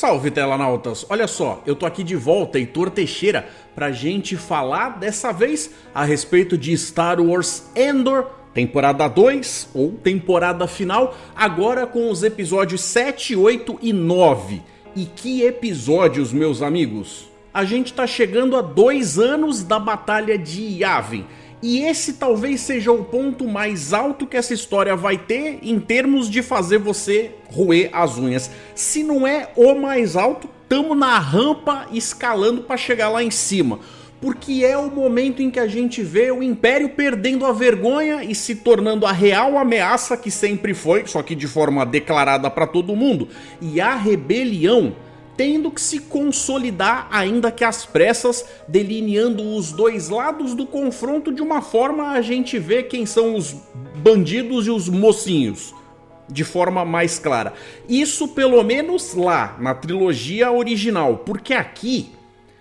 Salve, telanautas! Olha só, eu tô aqui de volta, Heitor Teixeira, pra gente falar dessa vez a respeito de Star Wars Andor, temporada 2 ou temporada final, agora com os episódios 7, 8 e 9. E que episódios, meus amigos! A gente tá chegando a 2 anos da Batalha de Yavin. E esse talvez seja o ponto mais alto que essa história vai ter em termos de fazer você roer as unhas. Se não é o mais alto, tamo na rampa escalando para chegar lá em cima. Porque é o momento em que a gente vê o Império perdendo a vergonha e se tornando a real ameaça que sempre foi, só que de forma declarada para todo mundo. E a rebelião tendo que se consolidar ainda que às pressas, delineando os dois lados do confronto de uma forma a gente vê quem são os bandidos e os mocinhos, de forma mais clara. Isso pelo menos lá, na trilogia original, porque aqui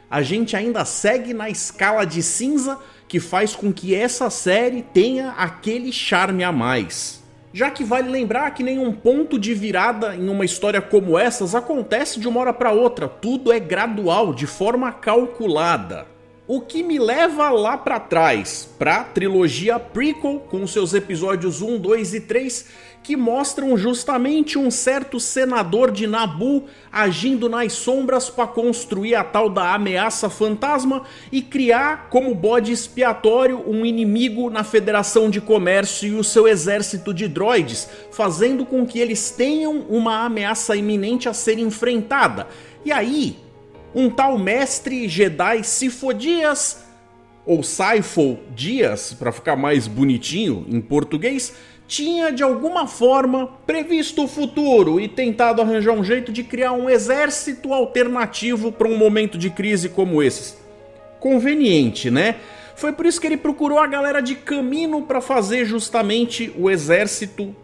a gente ainda segue na escala de cinza que faz com que essa série tenha aquele charme a mais. Já que vale lembrar que nenhum ponto de virada em uma história como essas acontece de uma hora para outra, tudo é gradual, de forma calculada. O que me leva lá para trás, pra trilogia prequel, com seus episódios 1, 2 e 3, que mostram justamente um certo senador de Naboo agindo nas sombras para construir a tal da ameaça fantasma e criar como bode expiatório um inimigo na Federação de Comércio e o seu exército de droids, fazendo com que eles tenham uma ameaça iminente a ser enfrentada. E aí, um tal mestre Jedi Sifo Dyas, ou Sifo Dyas, para ficar mais bonitinho em português, tinha de alguma forma previsto o futuro e tentado arranjar um jeito de criar um exército alternativo para um momento de crise como esse. Conveniente, né? Foi por isso que ele procurou a galera de Kamino para fazer justamente o exército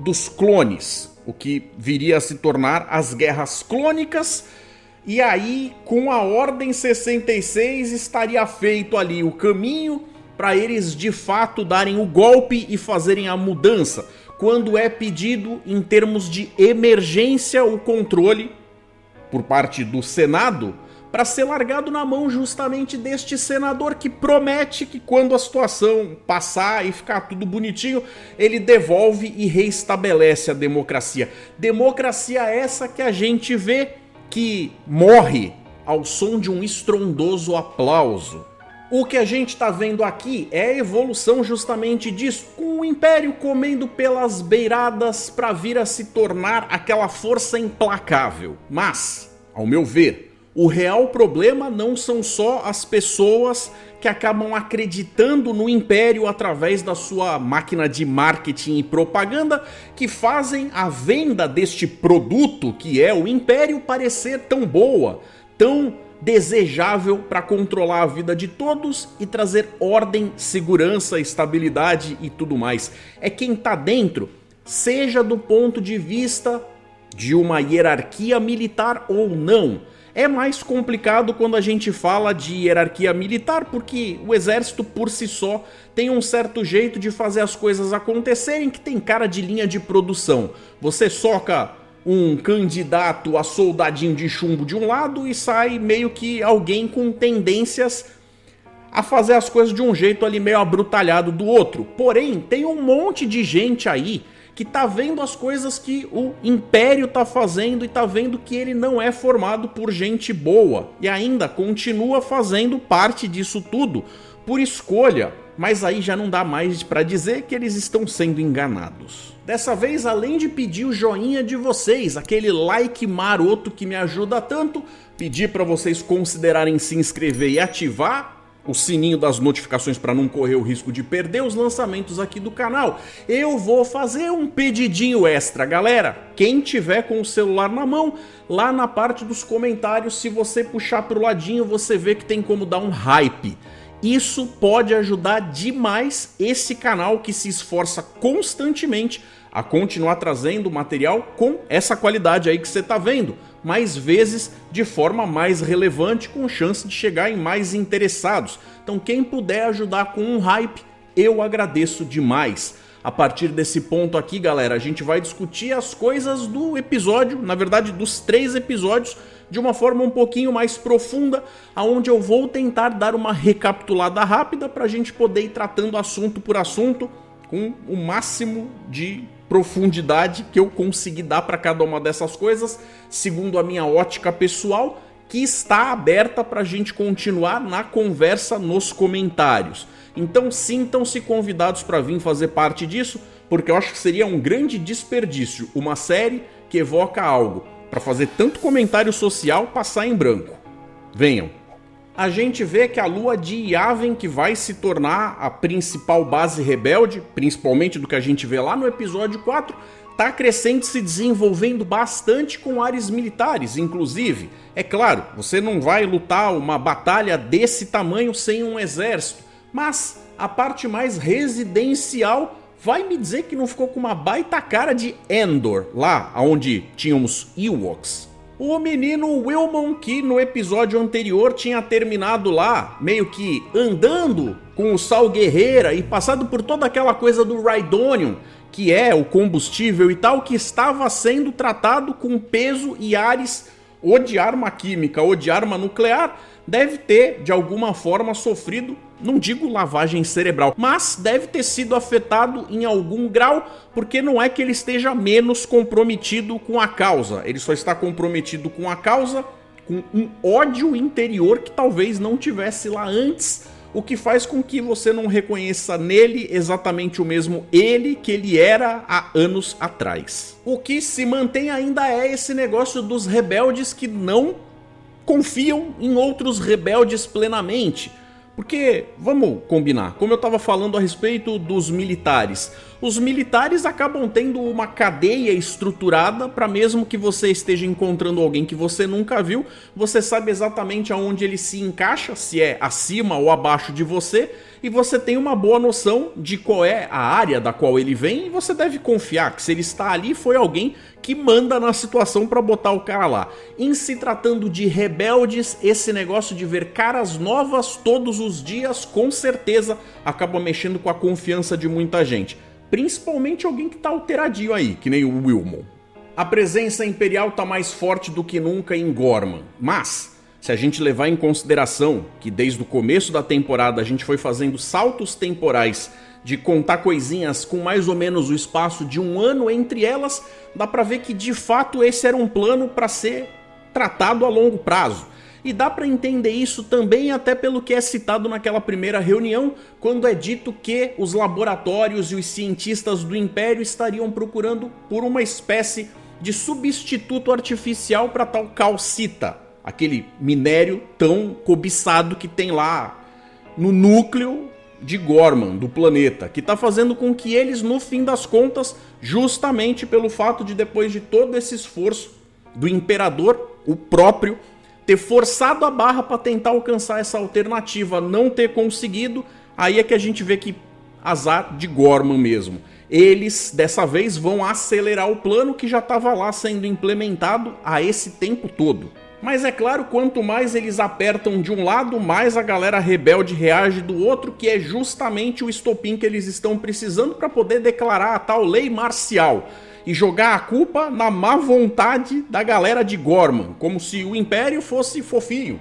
dos clones, o que viria a se tornar as guerras clônicas. E aí, com a Ordem 66, estaria feito ali o caminho para eles de fato darem o golpe e fazerem a mudança, quando é pedido em termos de emergência o controle por parte do Senado, para ser largado na mão justamente deste senador que promete que quando a situação passar e ficar tudo bonitinho, ele devolve e reestabelece a democracia. Democracia essa que a gente vê que morre ao som de um estrondoso aplauso. O que a gente está vendo aqui é a evolução justamente disso, com o Império comendo pelas beiradas para vir a se tornar aquela força implacável. Mas, ao meu ver, o real problema não são só as pessoas que acabam acreditando no Império através da sua máquina de marketing e propaganda, que fazem a venda deste produto que é o Império parecer tão boa, tão desejável para controlar a vida de todos e trazer ordem, segurança, estabilidade e tudo mais. É quem tá dentro, seja do ponto de vista de uma hierarquia militar ou não. É mais complicado quando a gente fala de hierarquia militar, porque o exército por si só tem um certo jeito de fazer as coisas acontecerem que tem cara de linha de produção. Você soca um candidato a soldadinho de chumbo de um lado e sai meio que alguém com tendências a fazer as coisas de um jeito ali meio abrutalhado do outro. Porém, tem um monte de gente aí que tá vendo as coisas que o Império tá fazendo e tá vendo que ele não é formado por gente boa e ainda continua fazendo parte disso tudo por escolha, mas aí já não dá mais pra dizer que eles estão sendo enganados. Dessa vez, além de pedir o joinha de vocês, aquele like maroto que me ajuda tanto, pedir pra vocês considerarem se inscrever e ativar o sininho das notificações para não correr o risco de perder os lançamentos aqui do canal. Eu vou fazer um pedidinho extra, galera. Quem tiver com o celular na mão, lá na parte dos comentários, se você puxar pro ladinho, você vê que tem como dar um hype. Isso pode ajudar demais esse canal que se esforça constantemente a continuar trazendo material com essa qualidade aí que você tá vendo, mais vezes de forma mais relevante, com chance de chegar em mais interessados. Então quem puder ajudar com um hype, eu agradeço demais. A partir desse ponto aqui, galera, a gente vai discutir as coisas do episódio, na verdade dos 3 episódios, de uma forma um pouquinho mais profunda, onde eu vou tentar dar uma recapitulada rápida para a gente poder ir tratando assunto por assunto com o máximo de profundidade que eu conseguir dar para cada uma dessas coisas, segundo a minha ótica pessoal, que está aberta para a gente continuar na conversa nos comentários. Então sintam-se convidados para vir fazer parte disso, porque eu acho que seria um grande desperdício uma série que evoca algo para fazer tanto comentário social passar em branco. Venham! A gente vê que a lua de Yavin, que vai se tornar a principal base rebelde, principalmente do que a gente vê lá no episódio 4, tá crescendo e se desenvolvendo bastante com áreas militares, inclusive. É claro, você não vai lutar uma batalha desse tamanho sem um exército, mas a parte mais residencial vai me dizer que não ficou com uma baita cara de Endor, lá onde tínhamos Ewoks. O menino Wilmon, que no episódio anterior tinha terminado lá, meio que andando com o Sal Guerreira e passado por toda aquela coisa do Rhydonium, que é o combustível e tal, que estava sendo tratado com peso e ares ou de arma química ou de arma nuclear, deve ter, de alguma forma, sofrido, não digo lavagem cerebral, mas deve ter sido afetado em algum grau, porque não é que ele esteja menos comprometido com a causa, ele só está comprometido com a causa, com um ódio interior que talvez não tivesse lá antes, o que faz com que você não reconheça nele exatamente o mesmo ele que ele era há anos atrás. O que se mantém ainda é esse negócio dos rebeldes que não confiam em outros rebeldes plenamente. Porque, vamos combinar, como eu estava falando a respeito dos militares, os militares acabam tendo uma cadeia estruturada para mesmo que você esteja encontrando alguém que você nunca viu, você sabe exatamente aonde ele se encaixa, se é acima ou abaixo de você, e você tem uma boa noção de qual é a área da qual ele vem, e você deve confiar que se ele está ali foi alguém que manda na situação para botar o cara lá. Em se tratando de rebeldes, esse negócio de ver caras novas todos os dias, com certeza acaba mexendo com a confiança de muita gente. Principalmente alguém que tá alteradinho aí, que nem o Wilmon. A presença imperial tá mais forte do que nunca em Gorman, mas se a gente levar em consideração que desde o começo da temporada a gente foi fazendo saltos temporais de contar coisinhas com mais ou menos o espaço de um ano entre elas, dá pra ver que de fato esse era um plano para ser tratado a longo prazo. E dá para entender isso também até pelo que é citado naquela primeira reunião, quando é dito que os laboratórios e os cientistas do Império estariam procurando por uma espécie de substituto artificial para tal calcita, aquele minério tão cobiçado que tem lá no núcleo de Gorman, do planeta, que está fazendo com que eles, no fim das contas, justamente pelo fato de depois de todo esse esforço do Imperador, o próprio, ter forçado a barra para tentar alcançar essa alternativa, não ter conseguido, aí é que a gente vê que azar de Gorman mesmo. Eles, dessa vez, vão acelerar o plano que já estava lá sendo implementado há esse tempo todo. Mas é claro, quanto mais eles apertam de um lado, mais a galera rebelde reage do outro, que é justamente o estopim que eles estão precisando para poder declarar a tal lei marcial e jogar a culpa na má vontade da galera de Gorman, como se o Império fosse fofinho.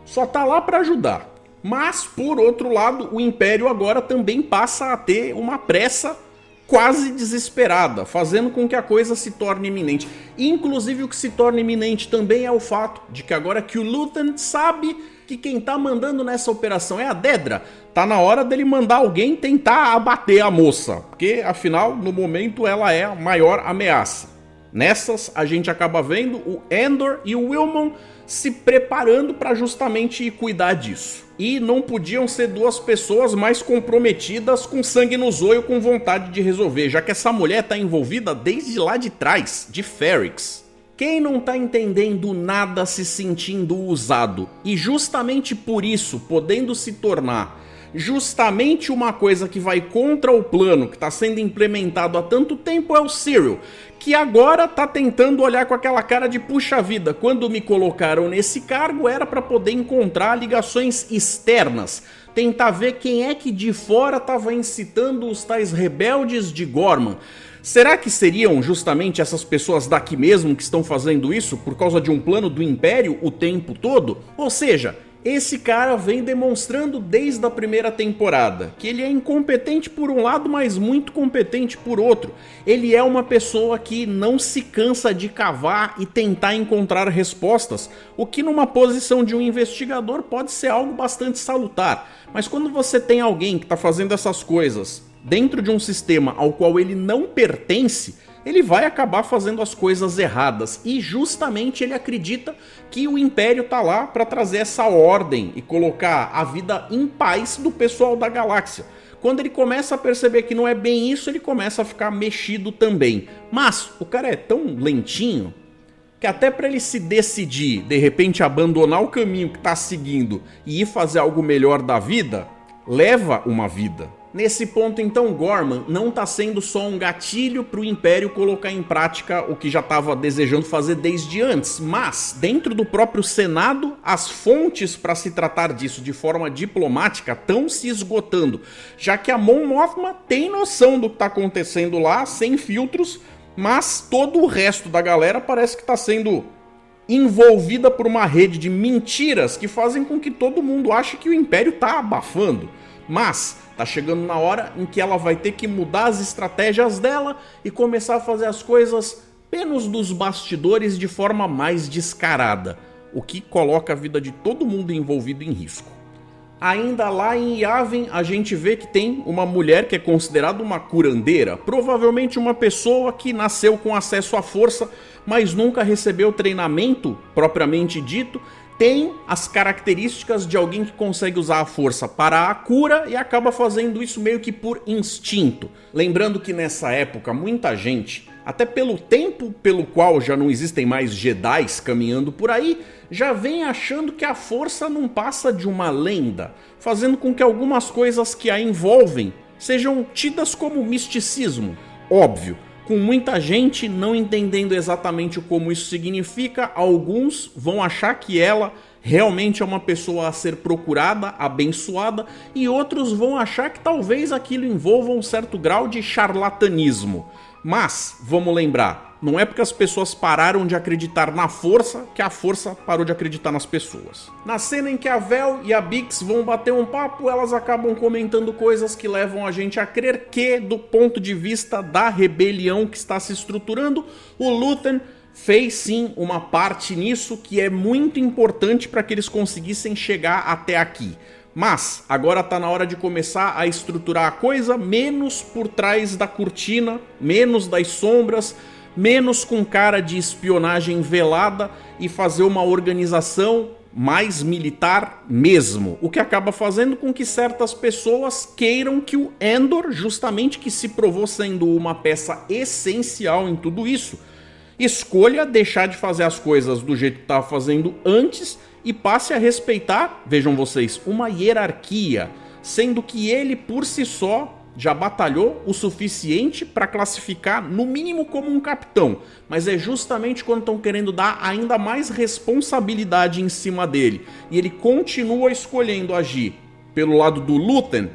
Só tá lá para ajudar. Mas, por outro lado, o Império agora também passa a ter uma pressa quase desesperada, fazendo com que a coisa se torne iminente. Inclusive, o que se torna iminente também é o fato de que agora que o Luthen sabe que quem tá mandando nessa operação é a Dedra, tá na hora dele mandar alguém tentar abater a moça, porque afinal, no momento, ela é a maior ameaça. Nessas, a gente acaba vendo o Endor e o Wilmon se preparando para justamente cuidar disso. E não podiam ser duas pessoas mais comprometidas com sangue no zóio, com vontade de resolver, já que essa mulher tá envolvida desde lá de trás, de Ferrix. Quem não tá entendendo nada se sentindo usado, e justamente por isso podendo se tornar Justamente uma coisa que vai contra o plano que está sendo implementado há tanto tempo é o Cyril, que agora tá tentando olhar com aquela cara de puxa vida, quando me colocaram nesse cargo era para poder encontrar ligações externas, tentar ver quem é que de fora estava incitando os tais rebeldes de Gorman. Será que seriam justamente essas pessoas daqui mesmo que estão fazendo isso por causa de um plano do Império o tempo todo? Ou seja, esse cara vem demonstrando desde a primeira temporada que ele é incompetente por um lado, mas muito competente por outro. Ele é uma pessoa que não se cansa de cavar e tentar encontrar respostas, o que numa posição de um investigador pode ser algo bastante salutar. Mas quando você tem alguém que está fazendo essas coisas dentro de um sistema ao qual ele não pertence, ele vai acabar fazendo as coisas erradas, e justamente ele acredita que o Império tá lá para trazer essa ordem e colocar a vida em paz do pessoal da galáxia. Quando ele começa a perceber que não é bem isso, ele começa a ficar mexido também. Mas o cara é tão lentinho que até para ele se decidir, de repente abandonar o caminho que tá seguindo e ir fazer algo melhor da vida, leva uma vida. Nesse ponto, então, Gorman não está sendo só um gatilho para o Império colocar em prática o que já estava desejando fazer desde antes, mas, dentro do próprio Senado, as fontes para se tratar disso de forma diplomática estão se esgotando, já que a Mon Mothma tem noção do que está acontecendo lá, sem filtros, mas todo o resto da galera parece que está sendo envolvida por uma rede de mentiras que fazem com que todo mundo ache que o Império está abafando. Mas tá chegando na hora em que ela vai ter que mudar as estratégias dela e começar a fazer as coisas menos dos bastidores de forma mais descarada, o que coloca a vida de todo mundo envolvido em risco. Ainda lá em Yavin, a gente vê que tem uma mulher que é considerada uma curandeira, provavelmente uma pessoa que nasceu com acesso à força, mas nunca recebeu treinamento propriamente dito, tem as características de alguém que consegue usar a força para a cura e acaba fazendo isso meio que por instinto. Lembrando que nessa época muita gente, até pelo tempo pelo qual já não existem mais Jedis caminhando por aí, já vem achando que a força não passa de uma lenda, fazendo com que algumas coisas que a envolvem sejam tidas como misticismo. Óbvio, com muita gente não entendendo exatamente como isso significa, alguns vão achar que ela realmente é uma pessoa a ser procurada, abençoada, e outros vão achar que talvez aquilo envolva um certo grau de charlatanismo. Mas, vamos lembrar, não é porque as pessoas pararam de acreditar na força que a força parou de acreditar nas pessoas. Na cena em que a Vel e a Bix vão bater um papo, elas acabam comentando coisas que levam a gente a crer que, do ponto de vista da rebelião que está se estruturando, o Luthen fez sim uma parte nisso que é muito importante para que eles conseguissem chegar até aqui. Mas agora tá na hora de começar a estruturar a coisa menos por trás da cortina, menos das sombras, menos com cara de espionagem velada e fazer uma organização mais militar mesmo. O que acaba fazendo com que certas pessoas queiram que o Endor, justamente que se provou sendo uma peça essencial em tudo isso, escolha deixar de fazer as coisas do jeito que estava fazendo antes e passe a respeitar, vejam vocês, uma hierarquia, sendo que ele por si só já batalhou o suficiente para classificar no mínimo como um capitão, mas é justamente quando estão querendo dar ainda mais responsabilidade em cima dele e ele continua escolhendo agir pelo lado do Luthen,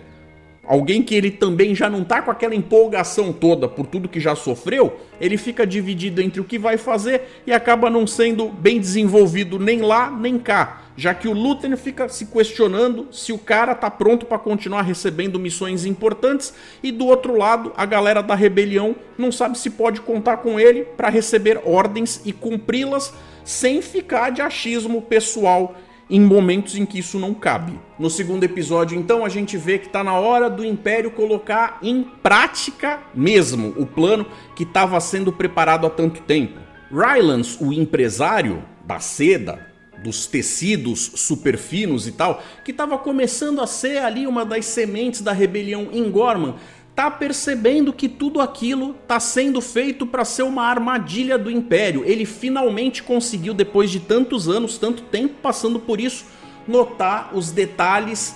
alguém que ele também já não tá com aquela empolgação toda por tudo que já sofreu, ele fica dividido entre o que vai fazer e acaba não sendo bem desenvolvido nem lá nem cá, já que o Luthen fica se questionando se o cara tá pronto para continuar recebendo missões importantes e do outro lado a galera da rebelião não sabe se pode contar com ele para receber ordens e cumpri-las sem ficar de achismo pessoal em momentos em que isso não cabe. No segundo episódio, então, a gente vê que tá na hora do Império colocar em prática mesmo o plano que estava sendo preparado há tanto tempo. Rylance, o empresário da seda, dos tecidos super finos e tal, que estava começando a ser ali uma das sementes da rebelião em Gorman, tá percebendo que tudo aquilo tá sendo feito para ser uma armadilha do Império. Ele finalmente conseguiu, depois de tantos anos, tanto tempo passando por isso, notar os detalhes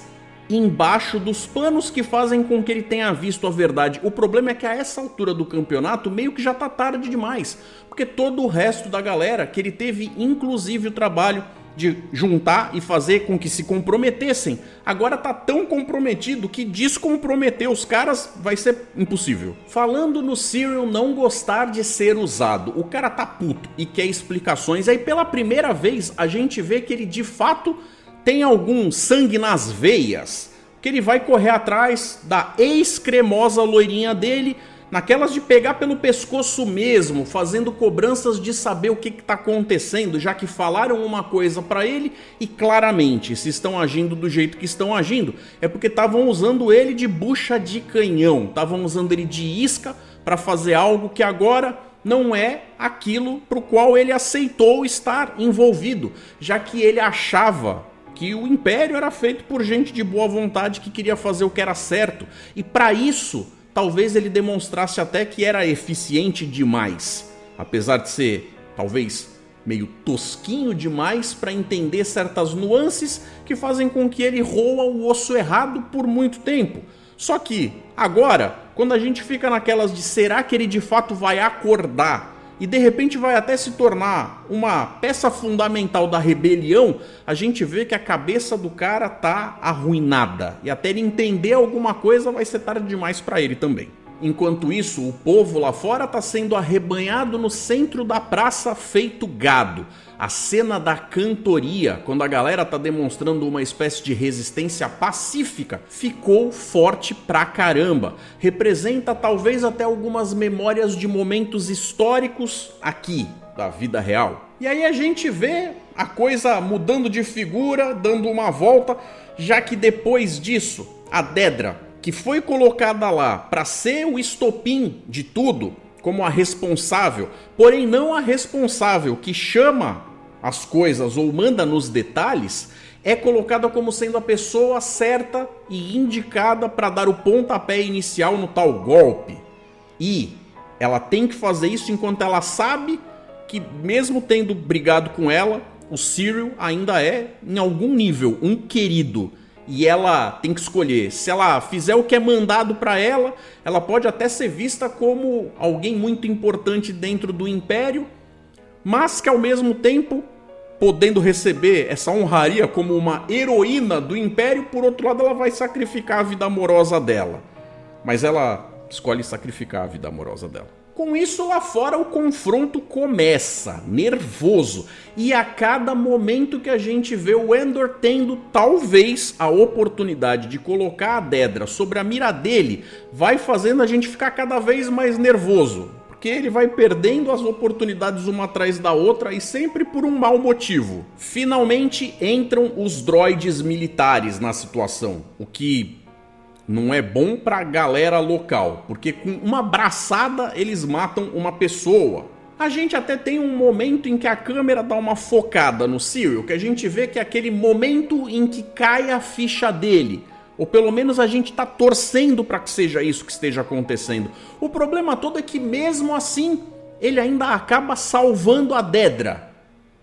embaixo dos panos que fazem com que ele tenha visto a verdade. O problema é que a essa altura do campeonato meio que já tá tarde demais, porque todo o resto da galera que ele teve inclusive o trabalho de juntar e fazer com que se comprometessem, agora tá tão comprometido que descomprometer os caras vai ser impossível. Falando no Cyril não gostar de ser usado, o cara tá puto e quer explicações, aí pela primeira vez a gente vê que ele de fato tem algum sangue nas veias, que ele vai correr atrás da ex-cremosa loirinha dele, naquelas de pegar pelo pescoço mesmo, fazendo cobranças de saber o que está acontecendo, já que falaram uma coisa para ele e claramente se estão agindo do jeito que estão agindo, é porque estavam usando ele de bucha de canhão, estavam usando ele de isca para fazer algo que agora não é aquilo para o qual ele aceitou estar envolvido, já que ele achava que o Império era feito por gente de boa vontade que queria fazer o que era certo, e para isso talvez ele demonstrasse até que era eficiente demais, apesar de ser talvez meio tosquinho demais para entender certas nuances que fazem com que ele roa o osso errado por muito tempo. Só que agora, quando a gente fica naquelas de será que ele de fato vai acordar e de repente vai até se tornar uma peça fundamental da rebelião, a gente vê que a cabeça do cara tá arruinada. E até ele entender alguma coisa vai ser tarde demais para ele também. Enquanto isso, o povo lá fora tá sendo arrebanhado no centro da praça feito gado. A cena da cantoria, quando a galera tá demonstrando uma espécie de resistência pacífica, ficou forte pra caramba. Representa talvez até algumas memórias de momentos históricos aqui, da vida real. E aí a gente vê a coisa mudando de figura, dando uma volta, já que depois disso, a Dedra, que foi colocada lá para ser o estopim de tudo, como a responsável, porém não a responsável que chama as coisas ou manda nos detalhes, é colocada como sendo a pessoa certa e indicada para dar o pontapé inicial no tal golpe. E ela tem que fazer isso enquanto ela sabe que, mesmo tendo brigado com ela, o Cyril ainda é, em algum nível, um querido. E ela tem que escolher, se ela fizer o que é mandado para ela, ela pode até ser vista como alguém muito importante dentro do Império, mas que ao mesmo tempo, podendo receber essa honraria como uma heroína do Império, por outro lado ela vai sacrificar a vida amorosa dela. Mas ela escolhe sacrificar a vida amorosa dela. Com isso, lá fora o confronto começa, nervoso, e a cada momento que a gente vê o Endor tendo talvez a oportunidade de colocar a Dedra sobre a mira dele, vai fazendo a gente ficar cada vez mais nervoso, porque ele vai perdendo as oportunidades uma atrás da outra e sempre por um mau motivo. Finalmente entram os droides militares na situação, o que não é bom pra galera local, porque com uma braçada eles matam uma pessoa. A gente até tem um momento em que a câmera dá uma focada no Cyril, que a gente vê que é aquele momento em que cai a ficha dele. Ou pelo menos a gente tá torcendo para que seja isso que esteja acontecendo. O problema todo é que mesmo assim, ele ainda acaba salvando a Dedra.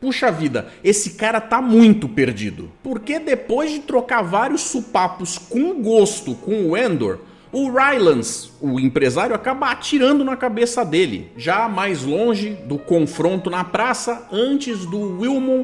Puxa vida, esse cara tá muito perdido. Porque depois de trocar vários supapos com gosto com o Endor, o Rylance, o empresário, acaba atirando na cabeça dele. Já mais longe do confronto na praça, antes do Wilmon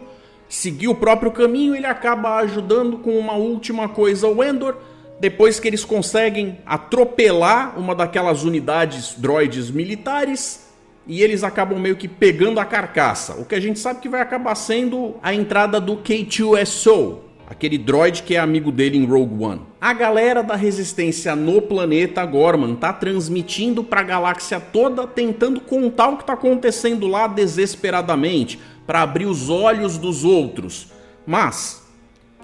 seguir o próprio caminho, ele acaba ajudando com uma última coisa o Endor. Depois que eles conseguem atropelar uma daquelas unidades droides militares, e eles acabam meio que pegando a carcaça. O que a gente sabe que vai acabar sendo a entrada do K2SO, aquele droid que é amigo dele em Rogue One. A galera da resistência no planeta Gorman tá transmitindo pra galáxia toda, tentando contar o que tá acontecendo lá desesperadamente, para abrir os olhos dos outros. Mas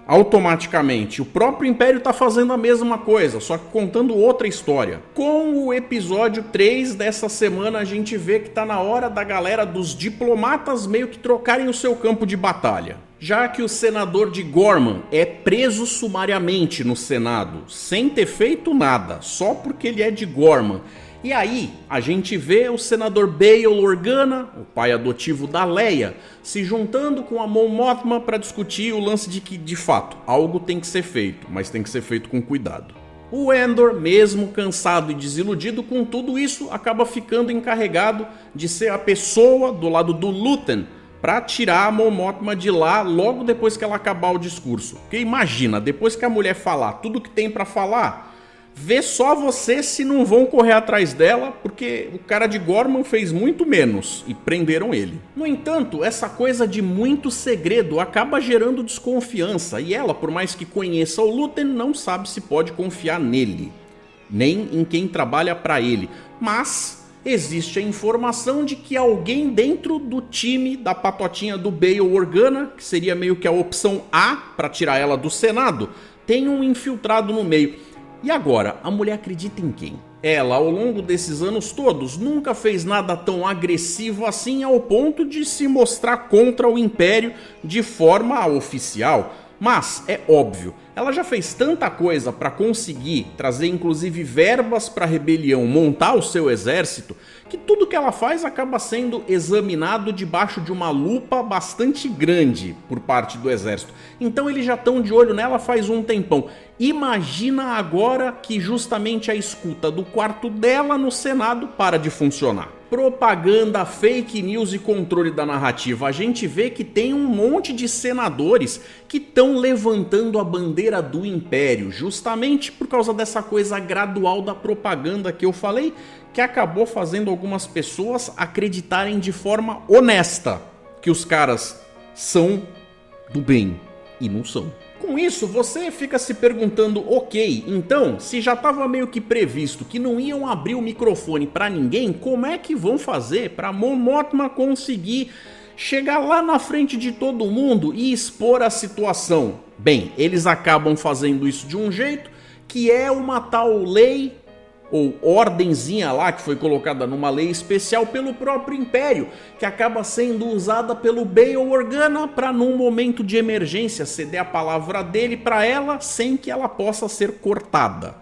automaticamente o próprio Império tá fazendo a mesma coisa, só que contando outra história. Com o episódio 3 dessa semana, a gente vê que tá na hora da galera dos diplomatas meio que trocarem o seu campo de batalha. Já que o senador de Gorman é preso sumariamente no Senado, sem ter feito nada, só porque ele é de Gorman, E aí, a gente vê o senador Bail Organa, o pai adotivo da Leia, se juntando com a Mon Mothma para discutir o lance de que, de fato, algo tem que ser feito, mas tem que ser feito com cuidado. O Endor, mesmo cansado e desiludido com tudo isso, acaba ficando encarregado de ser a pessoa do lado do Luthen para tirar a Mon Mothma de lá logo depois que ela acabar o discurso. Porque imagina, depois que a mulher falar tudo que tem para falar, vê só você se não vão correr atrás dela, porque o cara de Gorman fez muito menos e prenderam ele. No entanto, essa coisa de muito segredo acaba gerando desconfiança e ela, por mais que conheça o Luthen, não sabe se pode confiar nele, nem em quem trabalha para ele. Mas existe a informação de que alguém dentro do time da patotinha do Bail Organa, que seria meio que a opção A para tirar ela do Senado, tem um infiltrado no meio. E agora, a mulher acredita em quem? Ela, ao longo desses anos todos, nunca fez nada tão agressivo assim ao ponto de se mostrar contra o Império de forma oficial. Mas, é óbvio, ela já fez tanta coisa para conseguir trazer inclusive verbas para a rebelião montar o seu exército, que tudo que ela faz acaba sendo examinado debaixo de uma lupa bastante grande por parte do exército. Então eles já estão de olho nela faz um tempão. Imagina agora que justamente a escuta do quarto dela no Senado para de funcionar. Propaganda, fake news e controle da narrativa. A gente vê que tem um monte de senadores que estão levantando a bandeira do Império, justamente por causa dessa coisa gradual da propaganda que eu falei, que acabou fazendo algumas pessoas acreditarem de forma honesta que os caras são do bem e não são. Com isso, você fica se perguntando, ok, então, se já estava meio que previsto que não iam abrir o microfone para ninguém, como é que vão fazer para Mon Mothma conseguir chegar lá na frente de todo mundo e expor a situação? Bem, eles acabam fazendo isso de um jeito que é uma tal lei ou ordenzinha lá que foi colocada numa lei especial pelo próprio Império, que acaba sendo usada pelo Bail Organa para num momento de emergência ceder a palavra dele para ela sem que ela possa ser cortada.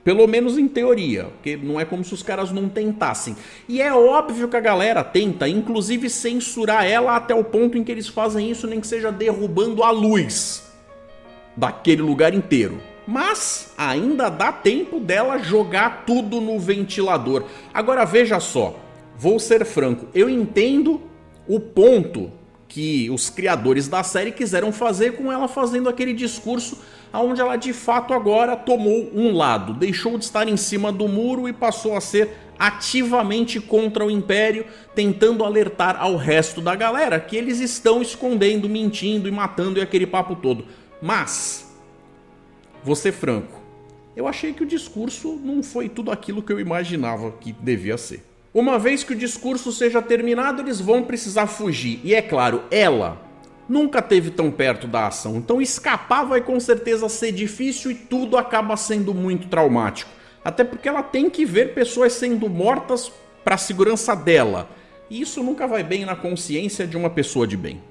Pelo menos em teoria, porque não é como se os caras não tentassem. E é óbvio que a galera tenta, inclusive censurar ela até o ponto em que eles fazem isso, nem que seja derrubando a luz daquele lugar inteiro. Mas ainda dá tempo dela jogar tudo no ventilador. Agora veja só, vou ser franco, eu entendo o ponto que os criadores da série quiseram fazer com ela fazendo aquele discurso onde ela de fato agora tomou um lado, deixou de estar em cima do muro e passou a ser ativamente contra o Império, tentando alertar ao resto da galera que eles estão escondendo, mentindo e matando e aquele papo todo. Mas vou ser franco, eu achei que o discurso não foi tudo aquilo que eu imaginava que devia ser. Uma vez que o discurso seja terminado, eles vão precisar fugir. E é claro, ela nunca esteve tão perto da ação, então escapar vai com certeza ser difícil e tudo acaba sendo muito traumático. Até porque ela tem que ver pessoas sendo mortas para a segurança dela. E isso nunca vai bem na consciência de uma pessoa de bem.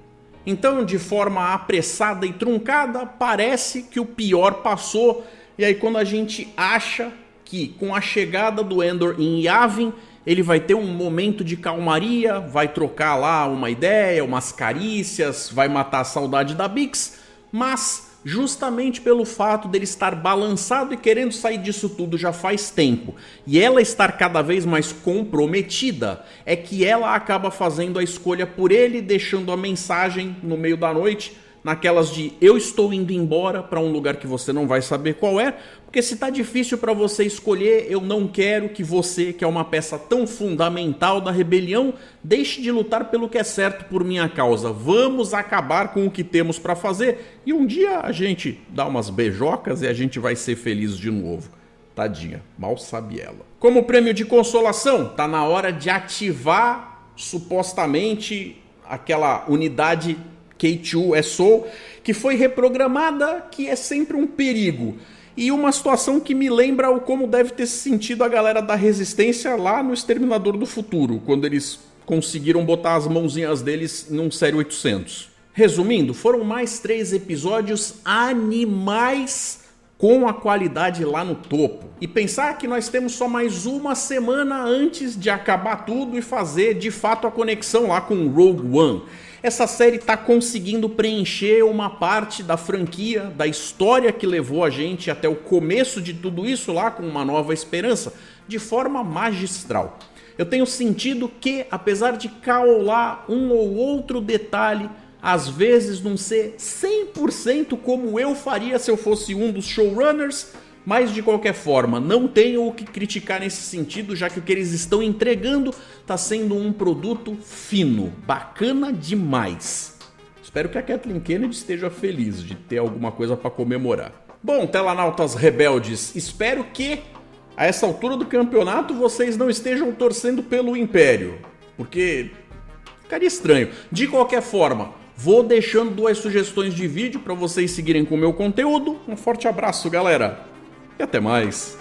Então, de forma apressada e truncada, parece que o pior passou. E aí quando a gente acha que com a chegada do Endor em Yavin, ele vai ter um momento de calmaria, vai trocar lá uma ideia, umas carícias, vai matar a saudade da Bix, mas justamente pelo fato dele estar balançado e querendo sair disso tudo já faz tempo, e ela estar cada vez mais comprometida, é que ela acaba fazendo a escolha por ele, deixando a mensagem no meio da noite, naquelas de eu estou indo embora para um lugar que você não vai saber qual é, porque se tá difícil para você escolher, eu não quero que você, que é uma peça tão fundamental da rebelião, deixe de lutar pelo que é certo por minha causa. Vamos acabar com o que temos para fazer e um dia a gente dá umas beijocas e a gente vai ser feliz de novo. Tadinha, mal sabe ela. Como prêmio de consolação, tá na hora de ativar supostamente aquela unidade K2SO, que foi reprogramada, que é sempre um perigo. E uma situação que me lembra o como deve ter se sentido a galera da Resistência lá no Exterminador do Futuro, quando eles conseguiram botar as mãozinhas deles num série 800. Resumindo, foram mais 3 episódios animais com a qualidade lá no topo. E pensar que nós temos só mais uma semana antes de acabar tudo e fazer de fato a conexão lá com Rogue One. Essa série está conseguindo preencher uma parte da franquia, da história que levou a gente até o começo de tudo isso lá com Uma Nova Esperança, de forma magistral. Eu tenho sentido que, apesar de caolar um ou outro detalhe, às vezes não ser 100% como eu faria se eu fosse um dos showrunners, mas de qualquer forma, não tenho o que criticar nesse sentido, já que o que eles estão entregando está sendo um produto fino, bacana demais. Espero que a Kathleen Kennedy esteja feliz de ter alguma coisa para comemorar. Bom, telanautas rebeldes, espero que a essa altura do campeonato vocês não estejam torcendo pelo Império, porque ficaria estranho. De qualquer forma, vou deixando 2 sugestões de vídeo para vocês seguirem com o meu conteúdo. Um forte abraço, galera, e até mais.